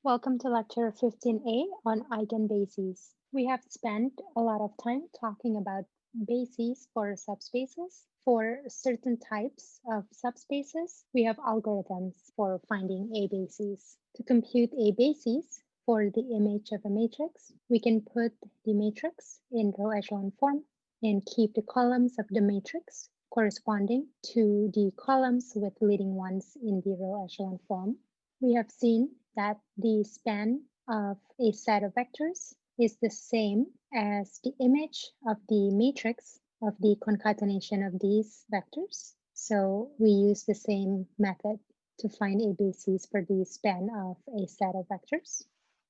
Welcome to lecture 15A on eigenbases. We have spent a lot of time talking about bases for subspaces. For certain types of subspaces, we have algorithms for finding a basis. To compute a basis for the image of a matrix, we can put the matrix in row echelon form and keep the columns of the matrix corresponding to the columns with leading ones in the row echelon form. We have seen that the span of a set of vectors is the same as the image of the matrix of the concatenation of these vectors. So we use the same method to find a basis for the span of a set of vectors.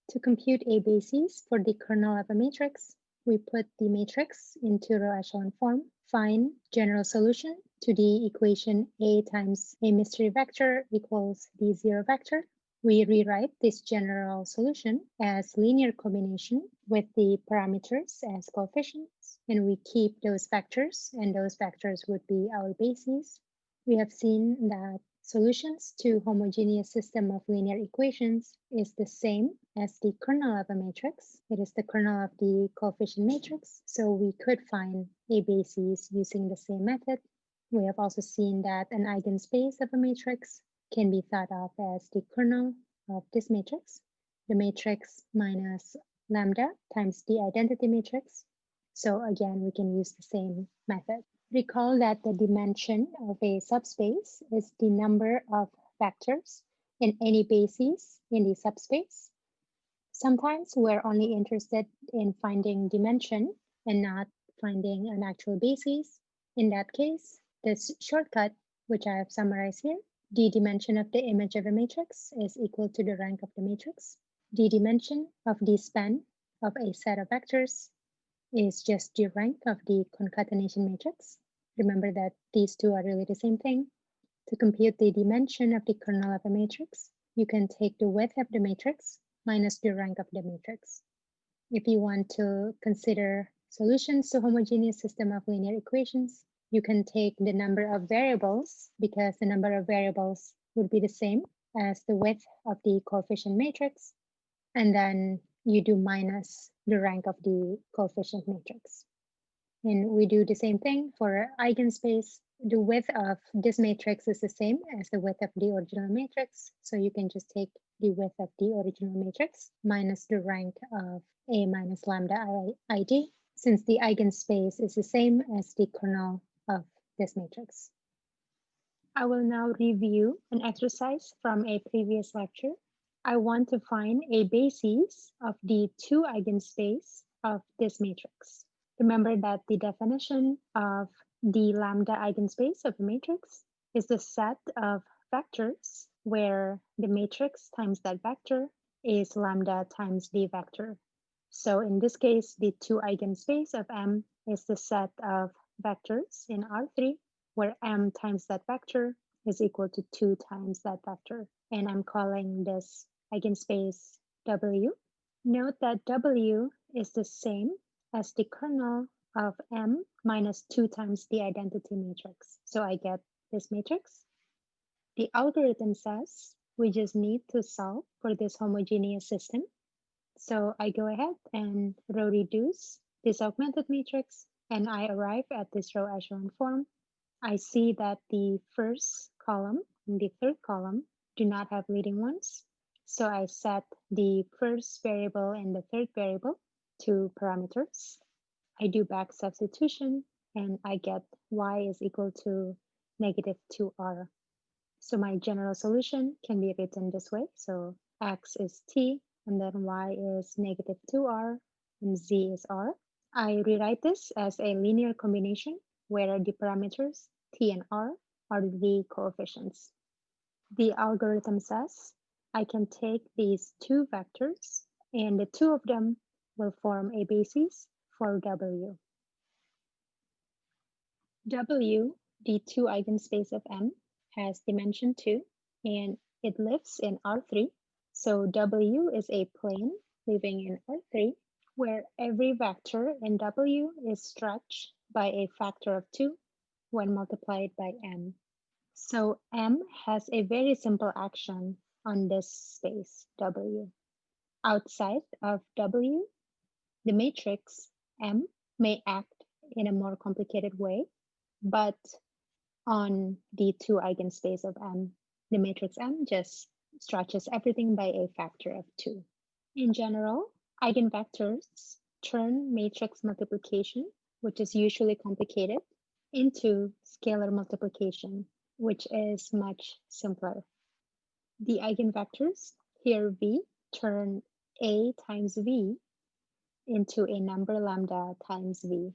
To compute a basis for the kernel of a matrix, we put the matrix into row echelon form, find general solution to the equation A times a mystery vector equals the zero vector. We rewrite this general solution as linear combination with the parameters as coefficients, and we keep those vectors, and those vectors would be our bases. We have seen that solutions to homogeneous system of linear equations is the same as the kernel of a matrix. It is the kernel of the coefficient matrix, so we could find a basis using the same method. We have also seen that an eigenspace of a matrix can be thought of as the kernel of this matrix, the matrix minus lambda times the identity matrix. So again, we can use the same method. Recall that the dimension of a subspace is the number of vectors in any basis in the subspace. Sometimes we're only interested in finding dimension and not finding an actual basis. In that case, this shortcut, which I have summarized here, the dimension of the image of a matrix is equal to the rank of the matrix. The dimension of the span of a set of vectors is just the rank of the concatenation matrix. Remember that these two are really the same thing. To compute the dimension of the kernel of a matrix, you can take the width of the matrix minus the rank of the matrix. If you want to consider solutions to homogeneous system of linear equations, you can take the number of variables because the number of variables would be the same as the width of the coefficient matrix, and then you do minus the rank of the coefficient matrix. And we do the same thing for eigenspace. The width of this matrix is the same as the width of the original matrix. So you can just take the width of the original matrix minus the rank of A minus lambda ID, since the eigenspace is the same as the kernel of this matrix. I will now review an exercise from a previous lecture. I want to find a basis of the two eigenspace of this matrix. Remember that the definition of the lambda eigenspace of a matrix is the set of vectors where the matrix times that vector is lambda times the vector. So in this case, the two eigenspace of M is the set of vectors in R3, where M times that vector is equal to 2 times that vector. And I'm calling this eigenspace W. Note that W is the same as the kernel of M minus 2 times the identity matrix. So I get this matrix. The algorithm says we just need to solve for this homogeneous system. So I go ahead and row reduce this augmented matrix, and I arrive at this row echelon form. I see that the first column and the third column do not have leading ones. So I set the first variable and the third variable to parameters. I do back substitution, and I get y is equal to negative 2r. So my general solution can be written this way. So x is t, and then y is negative 2r, and z is r. I rewrite this as a linear combination where the parameters t and r are the coefficients. The algorithm says I can take these two vectors, and the two of them will form a basis for W. W, the two eigenspace of M, has dimension 2, and it lives in R3. So W is a plane living in R3, where every vector in W is stretched by a factor of 2 when multiplied by M. So M has a very simple action on this space W. Outside of W, the matrix M may act in a more complicated way, but on the two eigenspace of M, the matrix M just stretches everything by a factor of 2. In general, eigenvectors turn matrix multiplication, which is usually complicated, into scalar multiplication, which is much simpler. The eigenvectors, here V, turn A times V into a number lambda times V.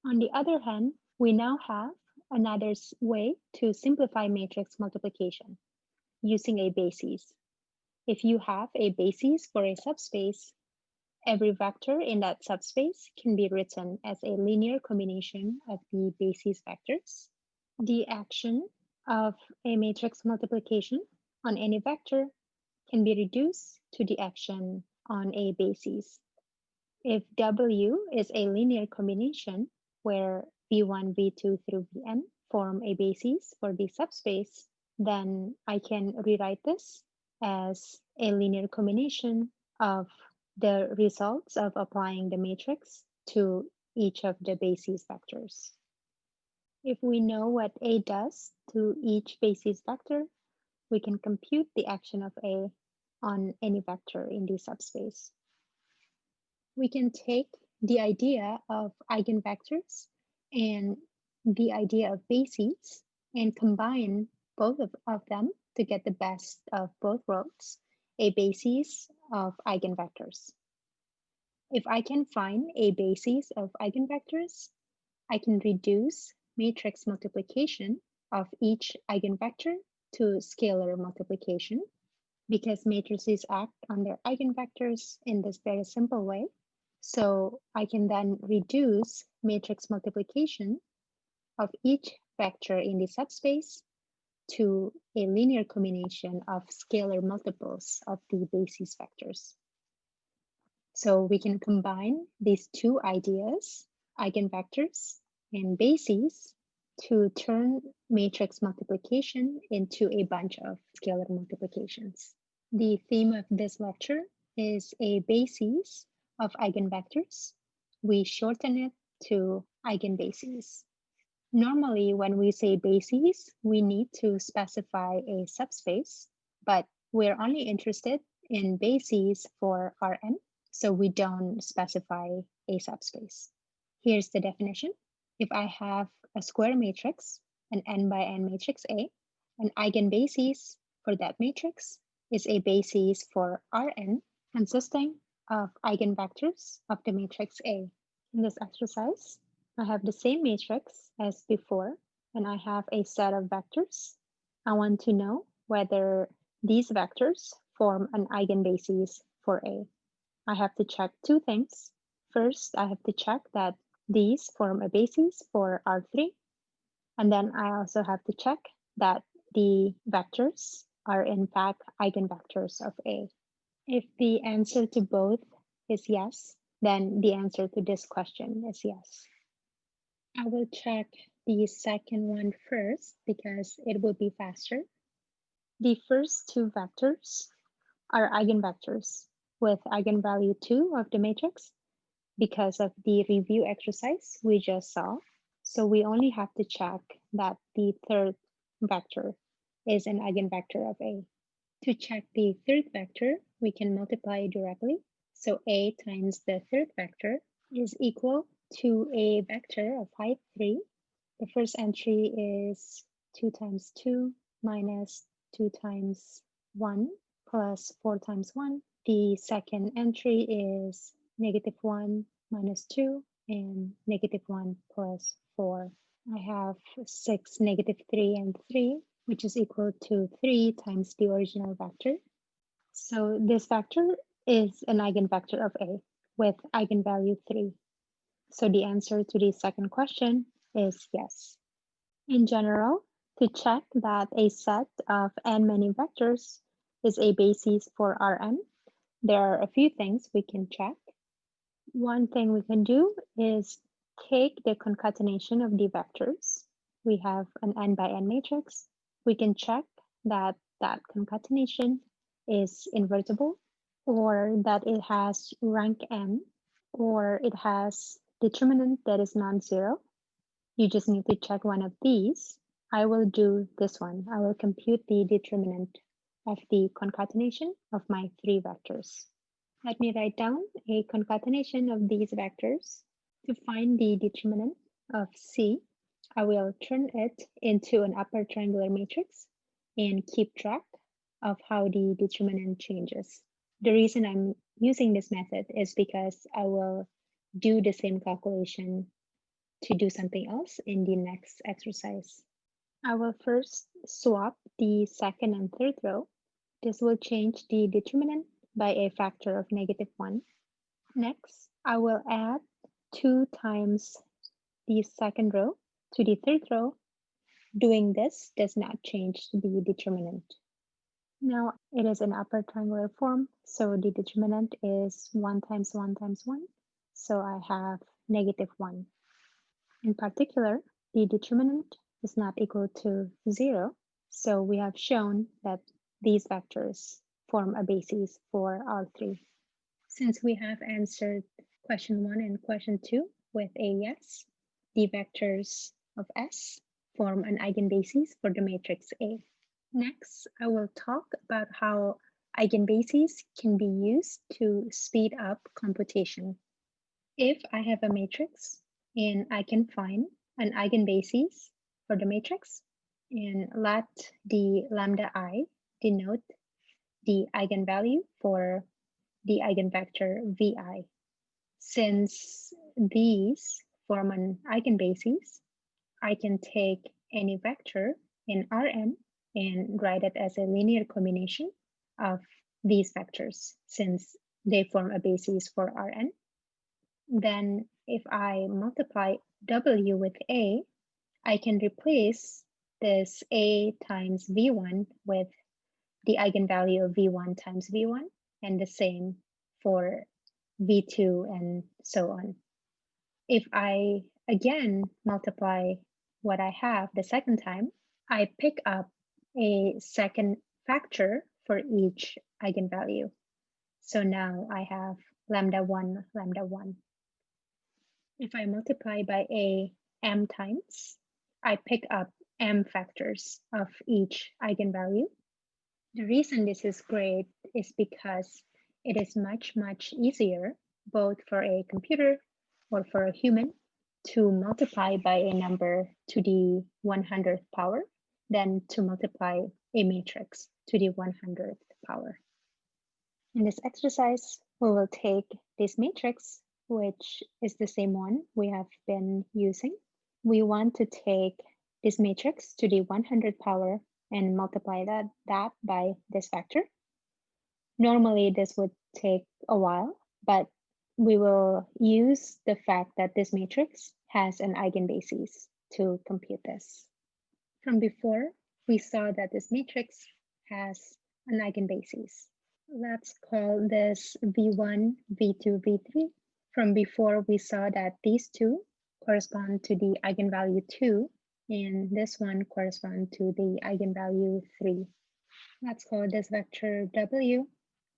On the other hand, we now have another way to simplify matrix multiplication using a basis. If you have a basis for a subspace, every vector in that subspace can be written as a linear combination of the basis vectors. The action of a matrix multiplication on any vector can be reduced to the action on a basis. If W is a linear combination where V1, V2 through Vn form a basis for the subspace, then I can rewrite this as a linear combination of the results of applying the matrix to each of the basis vectors. If we know what A does to each basis vector, we can compute the action of A on any vector in the subspace. We can take the idea of eigenvectors and the idea of bases and combine both of them to get the best of both worlds, a basis of eigenvectors. If I can find a basis of eigenvectors, I can reduce matrix multiplication of each eigenvector to scalar multiplication because matrices act on their eigenvectors in this very simple way. So I can then reduce matrix multiplication of each vector in the subspace to a linear combination of scalar multiples of the basis vectors. So we can combine these two ideas, eigenvectors and bases, to turn matrix multiplication into a bunch of scalar multiplications. The theme of this lecture is a basis of eigenvectors. We shorten it to eigenbases. Normally, when we say bases, we need to specify a subspace, but we're only interested in bases for Rn, so we don't specify a subspace. Here's the definition. If I have a square matrix, an n by n matrix A, an eigenbasis for that matrix is a basis for Rn consisting of eigenvectors of the matrix A. In this exercise, I have the same matrix as before, and I have a set of vectors. I want to know whether these vectors form an eigenbasis for A. I have to check two things. First, I have to check that these form a basis for R3. And then I also have to check that the vectors are in fact eigenvectors of A. If the answer to both is yes, then the answer to this question is yes. I will check the second one first because it will be faster. The first two vectors are eigenvectors with eigenvalue 2 of the matrix because of the review exercise we just saw. So we only have to check that the third vector is an eigenvector of A. To check the third vector, we can multiply directly. So A times the third vector is equal to a vector of height 3. The first entry is 2 times 2 minus 2 times 1 plus 4 times 1. The second entry is -1 minus 2 and -1 plus 4. I have 6, -3, and 3, which is equal to 3 times the original vector. So this vector is an eigenvector of A with eigenvalue 3. So the answer to the second question is yes. In general, to check that a set of n many vectors is a basis for Rn, there are a few things we can check. One thing we can do is take the concatenation of the vectors. We have an n by n matrix. We can check that that concatenation is invertible or that it has rank m, or it has determinant that is non-zero. You just need to check one of these. I will do this one. I will compute the determinant of the concatenation of my three vectors. Let me write down a concatenation of these vectors. To find the determinant of C, I will turn it into an upper triangular matrix and keep track of how the determinant changes. The reason I'm using this method is because I will do the same calculation to do something else in the next exercise. I will first swap the second and third row. This will change the determinant by a factor of -1. Next, I will add 2 times the second row to the third row. Doing this does not change the determinant. Now it is an upper triangular form, so the determinant is 1 times 1 times 1. So I have -1. In particular, the determinant is not equal to 0. So we have shown that these vectors form a basis for R3. Since we have answered question 1 and question 2 with a yes, the vectors of S form an eigenbasis for the matrix A. Next, I will talk about how eigenbases can be used to speed up computation. If I have a matrix and I can find an eigenbasis for the matrix, and let the lambda I denote the eigenvalue for the eigenvector vi. Since these form an eigenbasis, I can take any vector in Rn and write it as a linear combination of these vectors since they form a basis for Rn. Then if I multiply W with A, I can replace this A times V1 with the eigenvalue of V1 times V1 and the same for V2 and so on. If I again multiply what I have the second time, I pick up a second factor for each eigenvalue. So now I have lambda 1, lambda 1. If I multiply by a m times, I pick up m factors of each eigenvalue. The reason this is great is because it is much easier, both for a computer or for a human, to multiply by a number to the 100th power than to multiply a matrix to the 100th power. In this exercise, we will take this matrix, which is the same one we have been using. We want to take this matrix to the 100th power and multiply that by this factor. Normally, this would take a while, but we will use the fact that this matrix has an eigenbasis to compute this. From before, we saw that this matrix has an eigenbasis. Let's call this V1, V2, V3. From before, we saw that these two correspond to the eigenvalue 2, and this one corresponds to the eigenvalue 3. Let's call this vector W.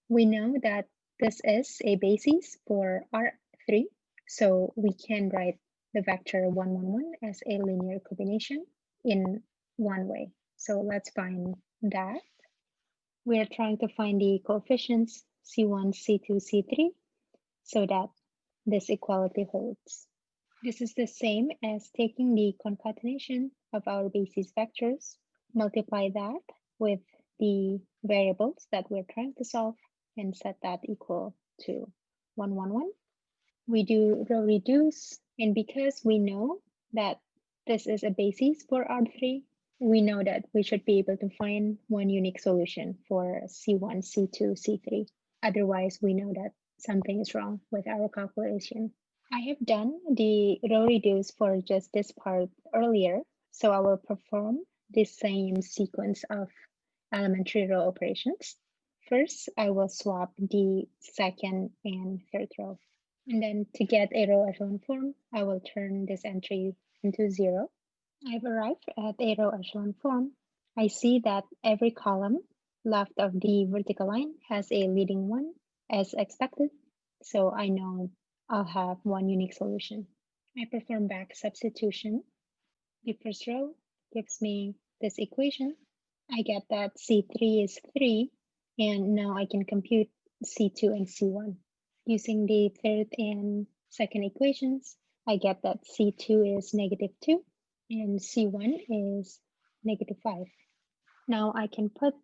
We know that this is a basis for R3, so we can write the vector 1, 1, 1 as a linear combination in one way. So let's find that. We are trying to find the coefficients C1, C2, C3 so that this equality holds. This is the same as taking the concatenation of our basis vectors, multiply that with the variables that we're trying to solve, and set that equal to 1, 1, 1. We do row reduce, and because we know that this is a basis for R3, we know that we should be able to find one unique solution for C1, C2, C3. Otherwise, we know that something is wrong with our calculation. I have done the row reduce for just this part earlier, so I will perform the same sequence of elementary row operations. First, I will swap the second and third row. And then to get a row echelon form, I will turn this entry into 0. I've arrived at a row echelon form. I see that every column left of the vertical line has a leading 1 as expected, so I know I'll have one unique solution. I perform back substitution. The first row gives me this equation. I get that C3 is 3, and now I can compute C2 and C1. Using the third and second equations, I get that C2 is -2 and C1 is -5. Now I can put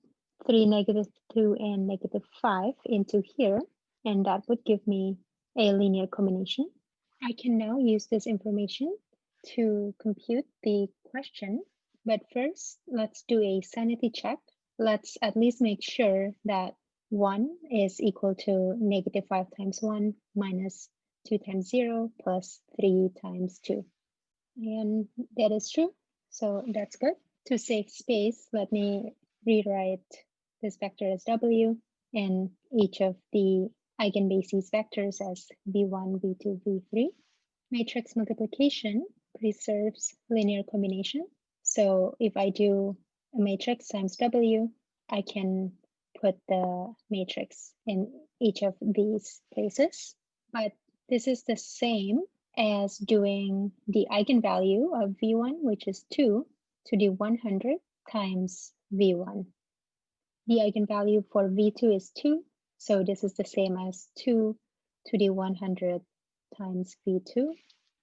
3, -2, and -5 into here, and that would give me a linear combination. I can now use this information to compute the question, but first let's do a sanity check. Let's at least make sure that 1 is equal to -5 times 1 minus 2 times 0 plus 3 times 2. And that is true, so that's good. To save space, let me rewrite this vector as W and each of the eigenbases vectors as V1, V2, V3. Matrix multiplication preserves linear combination. So if I do a matrix times W, I can put the matrix in each of these places. But this is the same as doing the eigenvalue of V1, which is 2 to the 100 times V1. The eigenvalue for V2 is 2, so this is the same as 2 to the 100 times V2.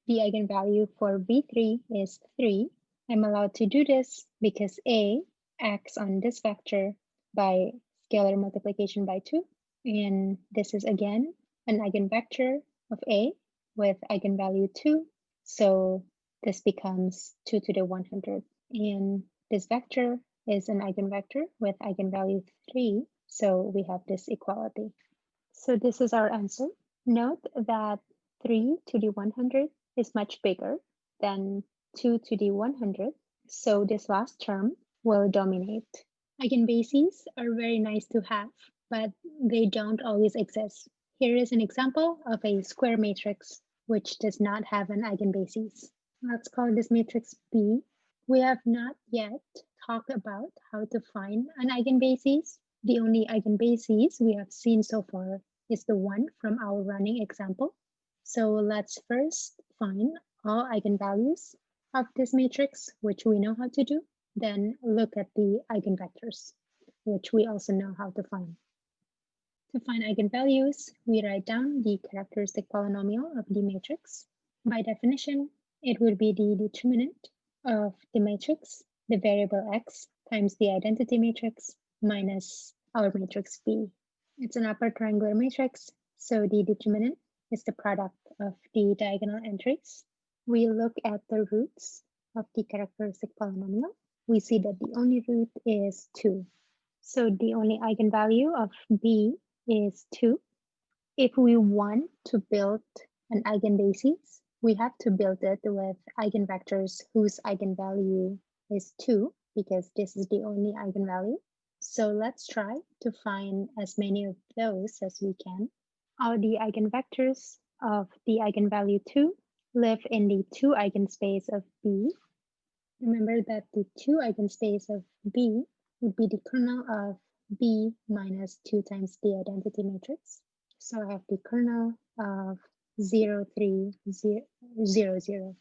The eigenvalue for V3 is 3. I'm allowed to do this because A acts on this vector by scalar multiplication by 2. And this is again an eigenvector of A with eigenvalue 2. So this becomes 2 to the 100. And this vector is an eigenvector with eigenvalue 3. So we have this equality. So this is our answer. Note that 3 to the 100 is much bigger than 2 to the 100. So this last term will dominate. Eigenbases are very nice to have, but they don't always exist. Here is an example of a square matrix which does not have an eigenbasis. Let's call this matrix B. We have not yet talked about how to find an eigenbasis. The only eigenbasis we have seen so far is the one from our running example. So let's first find all eigenvalues of this matrix, which we know how to do. Then look at the eigenvectors, which we also know how to find. To find eigenvalues, we write down the characteristic polynomial of the matrix. By definition, it would be the determinant of the matrix, the variable x, times the identity matrix minus our matrix B. It's an upper triangular matrix, so the determinant is the product of the diagonal entries. We look at the roots of the characteristic polynomial. We see that the only root is 2. So the only eigenvalue of B is 2. If we want to build an eigenbasis, we have to build it with eigenvectors whose eigenvalue is 2, because this is the only eigenvalue. So let's try to find as many of those as we can. All the eigenvectors of the eigenvalue 2 live in the 2 eigenspace of B. Remember that the 2 eigenspace of B would be the kernel of B minus 2 times the identity matrix. So I have the kernel of 0, 3, 0, 0, 0.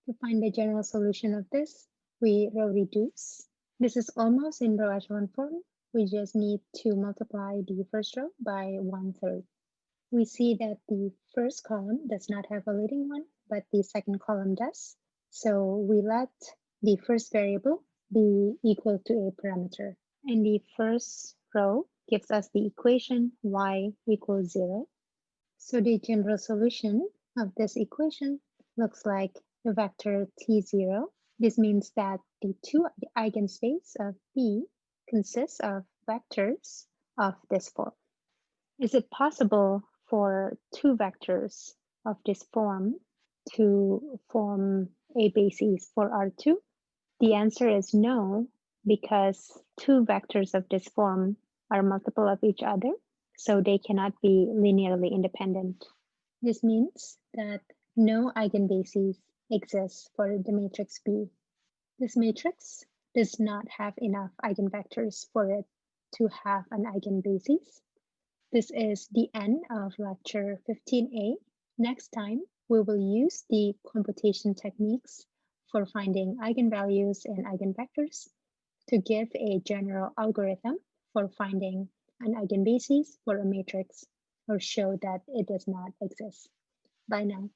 To find the general solution of this, we row reduce. This is almost in row echelon form. We just need to multiply the first row by 1/3. We see that the first column does not have a leading one, but the second column does. So we let the first variable be equal to a parameter. And the first row gives us the equation y equals 0. So the general solution of this equation looks like the vector t0. This means that the 2 eigenspace of B consists of vectors of this form. Is it possible for 2 vectors of this form to form a basis for R2? The answer is no, because 2 vectors of this form are multiple of each other, so they cannot be linearly independent. This means that no eigenbasis exists for the matrix B. This matrix does not have enough eigenvectors for it to have an eigenbasis. This is the end of lecture 15A. Next time, we will use the computation techniques for finding eigenvalues and eigenvectors to give a general algorithm for finding an eigenbasis for a matrix or show that it does not exist. Bye now.